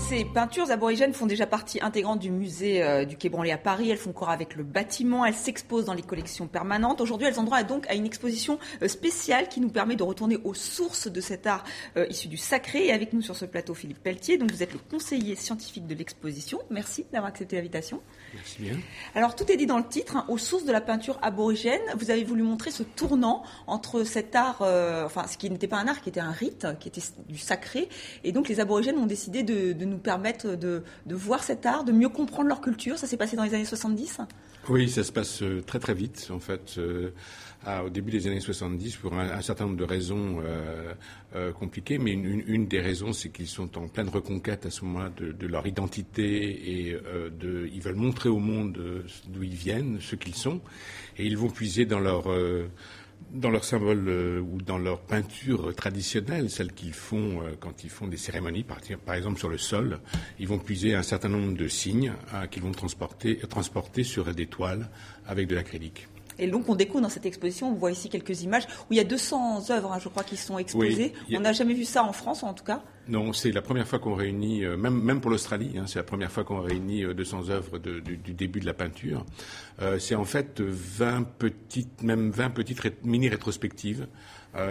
Ces peintures aborigènes font déjà partie intégrante du musée du Quai Branly à Paris. Elles font corps avec le bâtiment. Elles s'exposent dans les collections permanentes. Aujourd'hui, elles ont droit donc à une exposition spéciale qui nous permet de retourner aux sources de cet art issu du sacré. Et avec nous sur ce plateau, Philippe Pelletier. Donc, vous êtes le conseiller scientifique de l'exposition. Merci d'avoir accepté l'invitation. Merci bien. Alors, tout est dit dans le titre, aux sources de la peinture aborigène. Vous avez voulu montrer ce tournant entre cet art, ce qui n'était pas un art, qui était un rite, qui était du sacré. Et donc, les aborigènes ont décidé de nous permettre de voir cet art, de mieux comprendre leur culture. Ça s'est passé dans les années 70 ? Oui, ça se passe très très vite, en fait. Au début des années 70, pour un certain nombre de raisons compliquées, mais une des raisons, c'est qu'ils sont en pleine reconquête à ce moment-là de leur identité et ils veulent montrer au monde d'où ils viennent, ce qu'ils sont, et ils vont puiser dans leurs symboles ou dans leur peinture traditionnelle, celles qu'ils font quand ils font des cérémonies, par exemple sur le sol, ils vont puiser un certain nombre de signes qu'ils vont transporter sur des toiles avec de l'acrylique. Et donc, on découvre dans cette exposition, on voit ici quelques images, où il y a 200 œuvres, je crois, qui sont exposées. Oui, on n'a jamais vu ça en France, en tout cas. Non, c'est la première fois qu'on réunit, même pour l'Australie, c'est la première fois qu'on réunit 200 œuvres du début de la peinture. C'est en fait 20 petites mini-rétrospectives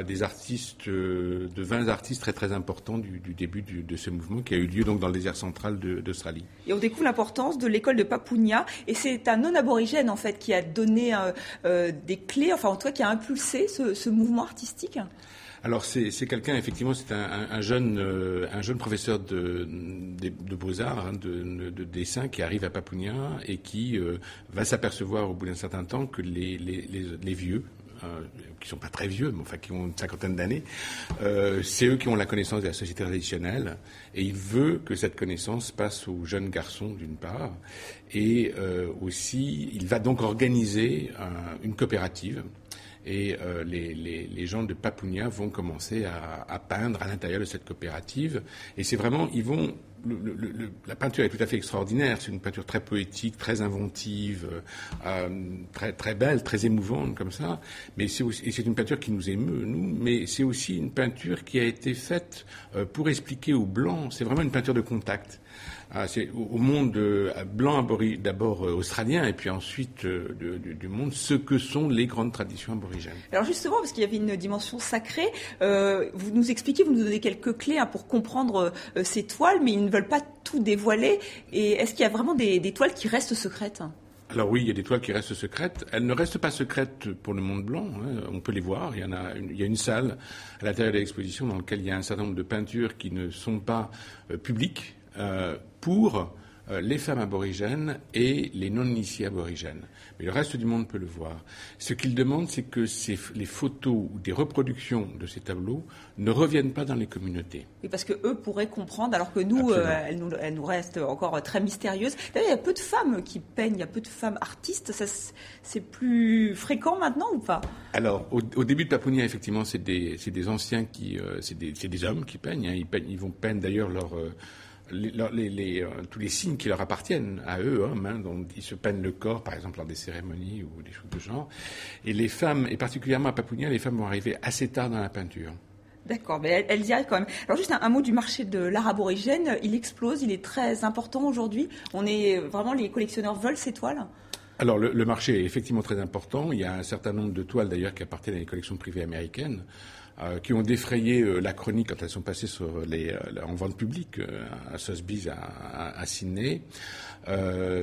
des artistes, de 20 artistes très très importants du début de ce mouvement qui a eu lieu donc dans le désert central d'Australie. Et on découvre l'importance de l'école de Papounia, et c'est un non-aborigène en fait qui a donné des clés, enfin en tout cas qui a impulsé ce mouvement artistique. Alors c'est quelqu'un, effectivement, c'est un jeune professeur de beaux-arts, de dessin qui arrive à Papounia et qui va s'apercevoir au bout d'un certain temps que les vieux, qui sont pas très vieux, mais enfin qui ont une cinquantaine d'années, c'est eux qui ont la connaissance de la société traditionnelle, et il veut que cette connaissance passe aux jeunes garçons d'une part, et aussi il va donc organiser une coopérative. Et les gens de Papounia vont commencer à peindre à l'intérieur de cette coopérative. Et c'est vraiment, la peinture est tout à fait extraordinaire. C'est une peinture très poétique, très inventive, très très belle, très émouvante comme ça. Mais c'est une peinture qui nous émeut, nous. Mais c'est aussi une peinture qui a été faite pour expliquer aux Blancs. C'est vraiment une peinture de contact. C'est au monde blanc d'abord australien et puis ensuite du monde ce que sont les grandes traditions aborigènes. Alors justement, parce qu'il y avait une dimension sacrée, vous nous expliquez, vous nous donnez quelques clés pour comprendre ces toiles, mais ils ne veulent pas tout dévoiler. Et est-ce qu'il y a vraiment des toiles qui restent secrètes ? Alors oui, il y a des toiles qui restent secrètes. Elles ne restent pas secrètes pour le monde blanc. On peut les voir. Il y a une salle à l'intérieur de l'exposition dans laquelle il y a un certain nombre de peintures qui ne sont pas publiques. Pour les femmes aborigènes et les non-initiés aborigènes. Mais le reste du monde peut le voir. Ce qu'ils demandent, c'est que les photos ou des reproductions de ces tableaux ne reviennent pas dans les communautés. Oui, parce qu'eux pourraient comprendre, alors que nous, elles nous restent encore très mystérieuses. D'ailleurs, il y a peu de femmes qui peignent, il y a peu de femmes artistes. Ça, c'est plus fréquent maintenant ou pas ? Alors, au début de Papounia, effectivement, c'est des anciens c'est des hommes qui peignent. Ils vont peindre d'ailleurs tous les signes qui leur appartiennent à eux, hommes, donc ils se peignent le corps, par exemple, lors des cérémonies ou des choses de genre. Et les femmes, et particulièrement à Papounia, les femmes vont arriver assez tard dans la peinture. D'accord, mais elles y arrivent quand même. Alors juste un mot du marché de l'art aborigène, il explose, il est très important aujourd'hui. Les collectionneurs veulent ces toiles ? Alors le marché est effectivement très important. Il y a un certain nombre de toiles d'ailleurs qui appartiennent à les collections privées américaines. Qui ont défrayé la chronique quand elles sont passées en vente publique à Sotheby's à Sydney.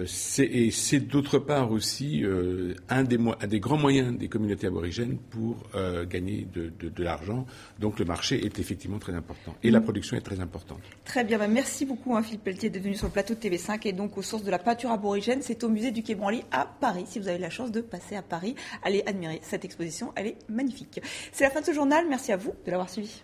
C'est d'autre part aussi un des grands moyens des communautés aborigènes pour gagner de l'argent. Donc le marché est effectivement très important et la production est très importante. Très bien, merci beaucoup Philippe Pelletier d'être venu sur le plateau de TV5 et donc aux sources de la peinture aborigène. C'est au musée du Quai Branly à Paris. Si vous avez la chance de passer à Paris, allez admirer cette exposition, elle est magnifique. C'est la fin de ce journal, merci à vous de l'avoir suivi.